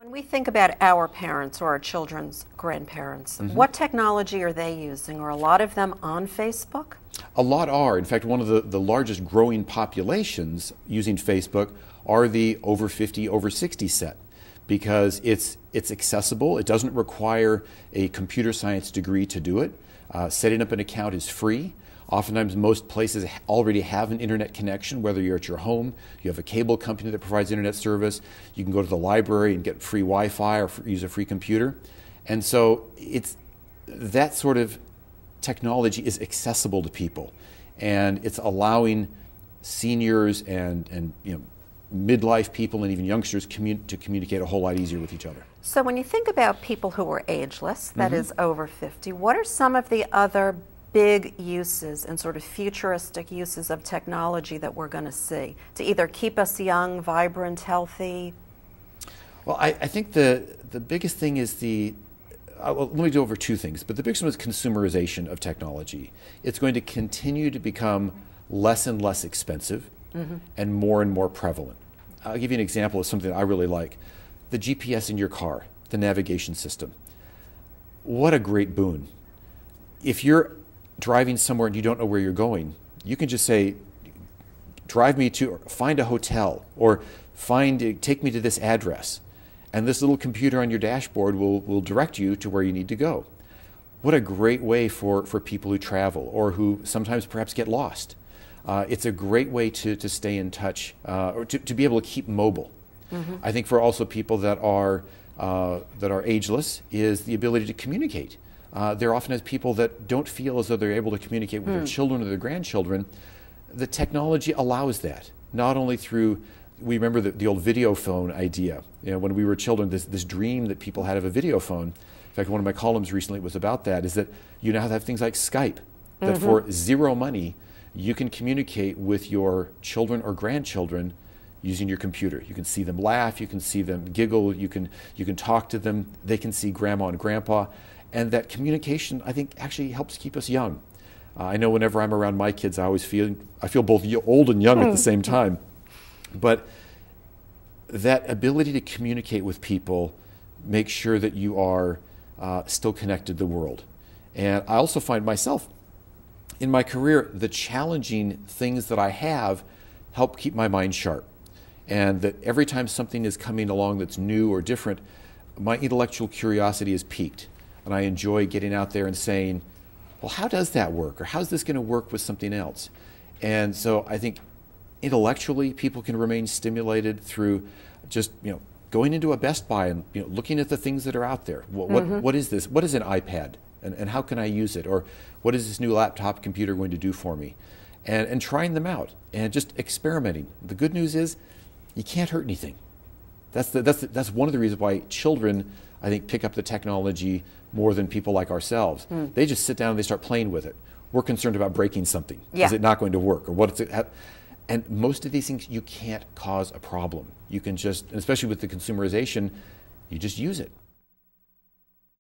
When we think about our parents or our children's grandparents, what technology are they using? Are a lot of them on Facebook? A lot are. In fact, one of the largest growing populations using Facebook are the over 50, over 60 set, because it's accessible. It doesn't require a computer science degree to do it. Setting up an account is free. Oftentimes, most places already have an internet connection, whether you're at your home, you have a cable company that provides internet service, you can go to the library and get free Wi-Fi or use a free computer. And so that sort of technology is accessible to people, and it's allowing seniors and midlife people and even youngsters to communicate a whole lot easier with each other. So when you think about people who are ageless, that is over 50, what are some of the other big uses and sort of futuristic uses of technology that we're going to see to either keep us young, vibrant, healthy? Well, I think the biggest thing is let me go over two things, but the biggest one is consumerization of technology. It's going to continue to become less and less expensive and more prevalent. I'll give you an example of something that I really like. The GPS in your car, the navigation system. What a great boon. If you're driving somewhere and you don't know where you're going, you can just say, drive me to, or find a hotel, or take me to this address. And this little computer on your dashboard will direct you to where you need to go. What a great way for people who travel or who sometimes perhaps get lost. It's a great way to stay in touch, or to be able to keep mobile. I think for also people that are ageless is the ability to communicate. There often is people that don't feel as though they're able to communicate with their children or their grandchildren. The technology allows that, not only through, we remember the old video phone idea. When we were children, this dream that people had of a video phone. In fact, one of my columns recently was about that, is that you now have things like Skype, that for zero money, you can communicate with your children or grandchildren using your computer. You can see them laugh, you can see them giggle, you can talk to them, they can see grandma and grandpa. And that communication, I think, actually helps keep us young. I know whenever I'm around my kids, I feel both old and young at the same time. But that ability to communicate with people makes sure that you are still connected to the world. And I also find myself, in my career, the challenging things that I have help keep my mind sharp. And that every time something is coming along that's new or different, my intellectual curiosity is piqued. And I enjoy getting out there and saying, well, how does that work? Or how's this going to work with something else? And so I think intellectually people can remain stimulated through just going into a Best Buy and looking at the things that are out there. What is this? What is an iPad? And how can I use it? Or what is this new laptop computer going to do for me? And trying them out and just experimenting. The good news is you can't hurt anything. That's one of the reasons why children, I think, pick up the technology more than people like ourselves. They just sit down and they start playing with it. We're concerned about breaking something. Is it not going to work? Or what's it? And most of these things, you can't cause a problem. You can just, and especially with the consumerization, you just use it.